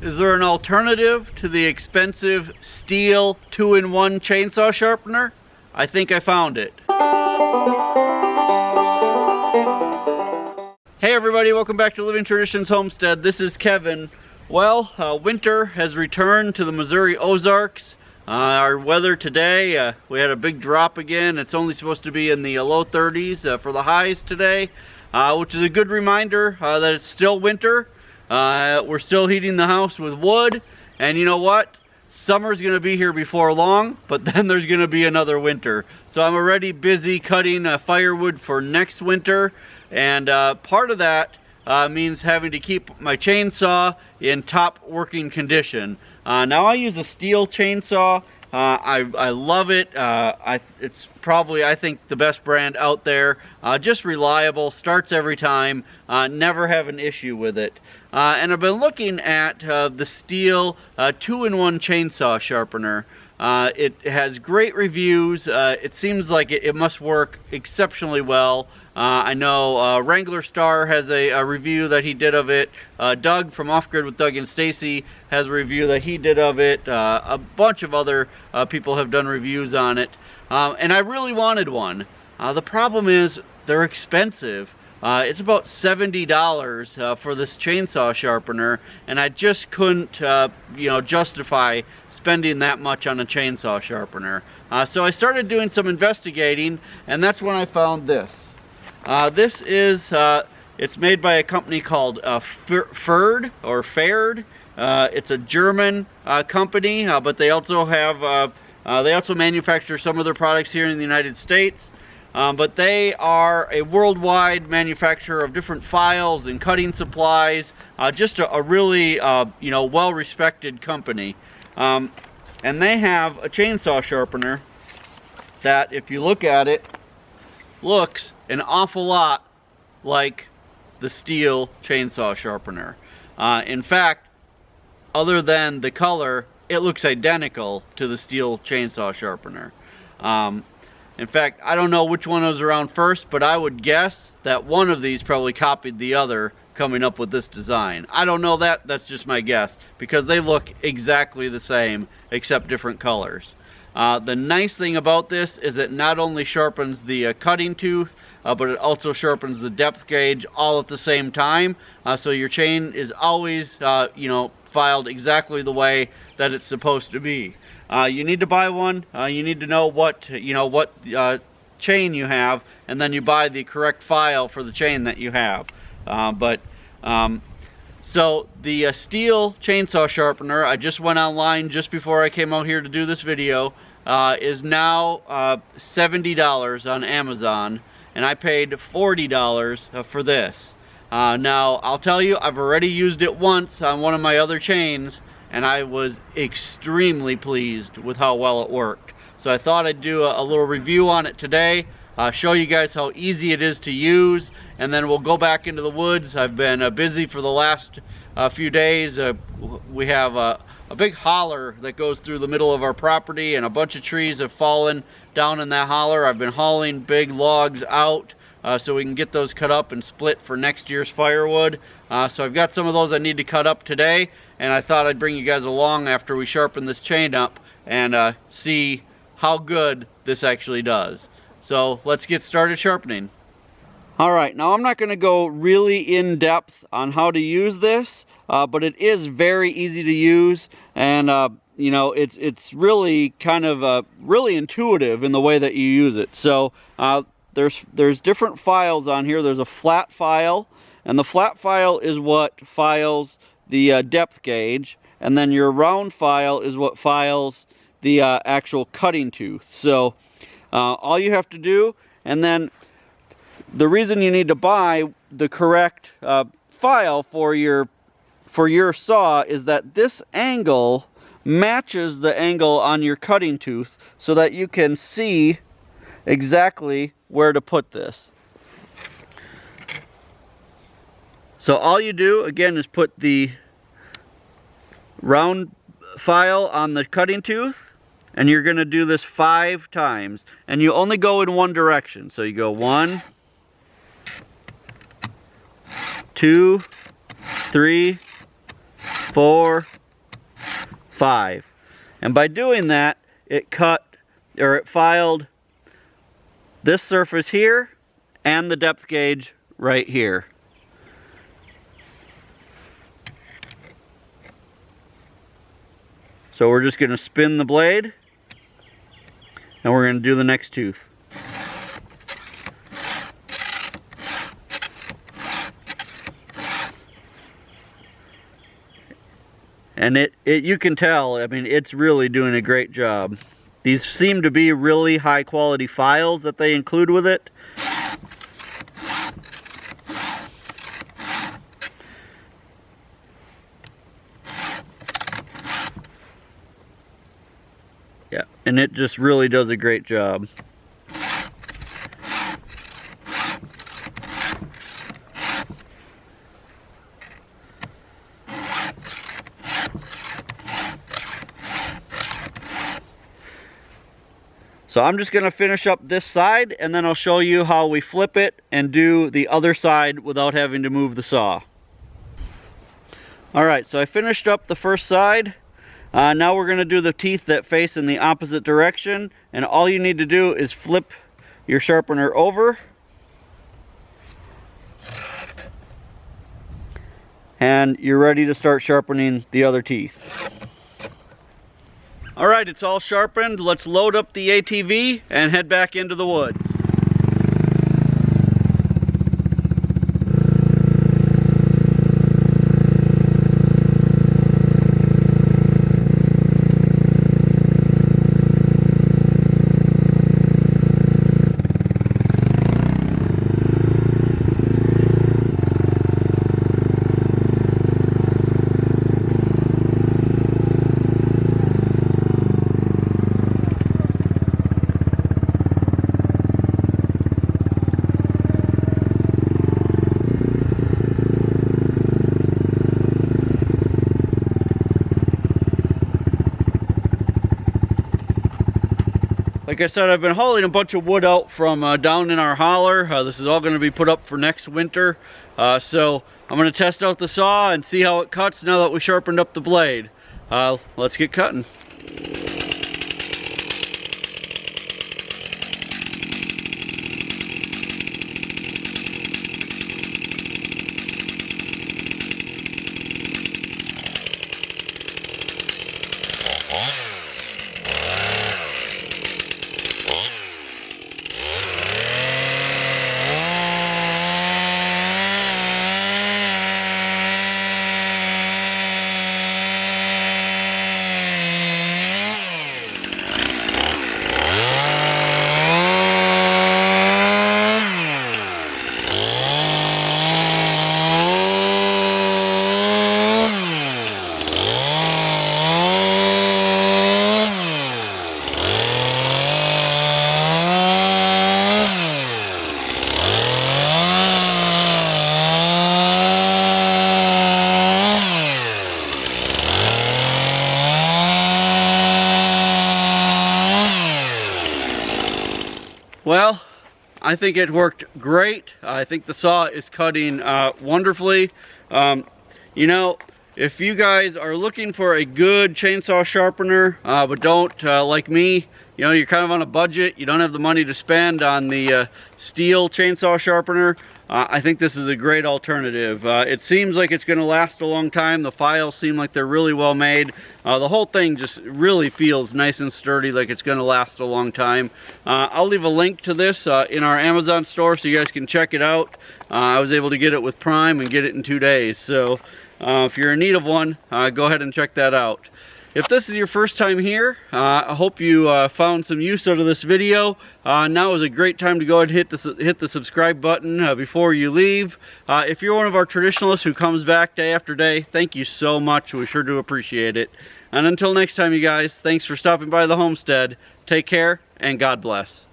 Is there an alternative to the expensive Stihl 2-in-1 chainsaw sharpener? I think I found it. Hey everybody, welcome back to Living Traditions Homestead. This is Kevin. Well, winter has returned to the Missouri Ozarks. Our weather today, we had a big drop again. It's only supposed to be in the low 30s for the highs today, which is a good reminder that it's still winter. We're still heating the house with wood, and you know what? Summer's going to be here before long, but then there's going to be another winter. So I'm already busy cutting firewood for next winter, and part of that means having to keep my chainsaw in top working condition. Now I use a Stihl chainsaw. I love it. It's probably, I think, the best brand out there. Just reliable, starts every time, never have an issue with it. And I've been looking at the Stihl 2-in-1 chainsaw sharpener. It has great reviews. It seems like it must work exceptionally well. I know Wrangler Star has a review that he did of it. Doug from Off Grid with Doug and Stacy has a review that he did of it. A bunch of other people have done reviews on it. And I really wanted one. The problem is they're expensive. It's about $70 for this chainsaw sharpener, and I just couldn't justify spending that much on a chainsaw sharpener. So I started doing some investigating, and that's when I found this. This is, it's made by a company called Ferd or Faird. It's a German company, but they also have, they also manufacture some of their products here in the United States. But they are a worldwide manufacturer of different files and cutting supplies. Just a really, well-respected company. And they have a chainsaw sharpener that, if you look at it, looks an awful lot like the Stihl chainsaw sharpener. In fact, other than the color, it looks identical to the Stihl chainsaw sharpener. In fact, I don't know which one was around first, but I would guess that one of these probably copied the other coming up with this design. I don't know that, that's just my guess, because they look exactly the same except different colors. The nice thing about this is it not only sharpens the cutting tooth, but it also sharpens the depth gauge all at the same time. So your chain is always, filed exactly the way that it's supposed to be. You need to buy one. You need to know what chain you have, and then you buy the correct file for the chain that you have. So the Stihl chainsaw sharpener, I just went online just before I came out here to do this video, is now $70 on Amazon, and I paid $40 for this. Now I'll tell you, I've already used it once on one of my other chains, and I was extremely pleased with how well it worked. So I thought I'd do a little review on it today, show you guys how easy it is to use, and then we'll go back into the woods. I've been busy for the last few days. We have a big holler that goes through the middle of our property, and a bunch of trees have fallen down in that holler. I've been hauling big logs out so we can get those cut up and split for next year's firewood. So I've got some of those I need to cut up today, and I thought I'd bring you guys along after we sharpen this chain up and see how good this actually does. So let's get started sharpening. Alright, now I'm not going to go really in depth on how to use this, but it is very easy to use, and it's really kind of really intuitive in the way that you use it. So there's different files on here. There's a flat file, and the flat file is what files the depth gauge, and then your round file is what files the actual cutting tooth. So all you have to do, and then the reason you need to buy the correct file for your saw is that this angle matches the angle on your cutting tooth, so that you can see exactly where to put this. So all you do, again, is put the round file on the cutting tooth, and you're going to do this 5 times, and you only go in one direction. So you go 1, 2, 3, 4, 5. And by doing that, it filed this surface here and the depth gauge right here. So we're just going to spin the blade and we're going to do the next tooth. And you can tell, I mean, it's really doing a great job. These seem to be really high quality files that they include with it. Yeah, and it just really does a great job. So I'm just going to finish up this side and then I'll show you how we flip it and do the other side without having to move the saw. Alright, so I finished up the first side. Now we're going to do the teeth that face in the opposite direction, and all you need to do is flip your sharpener over and you're ready to start sharpening the other teeth. Alright, it's all sharpened. Let's load up the ATV and head back into the woods. Like I said, I've been hauling a bunch of wood out from down in our holler. This is all going to be put up for next winter. So I'm going to test out the saw and see how it cuts now that we sharpened up the blade. Let's get cutting. Well, I think it worked great. I think the saw is cutting wonderfully. You know, if you guys are looking for a good chainsaw sharpener, but don't, like me, you know, you're kind of on a budget, you don't have the money to spend on the Stihl chainsaw sharpener, I think this is a great alternative. It seems like it's going to last a long time. The files seem like they're really well made. The whole thing just really feels nice and sturdy, like it's going to last a long time. I'll leave a link to this in our Amazon store so you guys can check it out. I was able to get it with Prime and get it in 2 days. So if you're in need of one, go ahead and check that out. If this is your first time here, I hope you found some use out of this video. Now is a great time to go ahead and hit the subscribe button before you leave. If you're one of our traditionalists who comes back day after day, thank you so much. We sure do appreciate it. And until next time, you guys, thanks for stopping by the homestead. Take care, and God bless.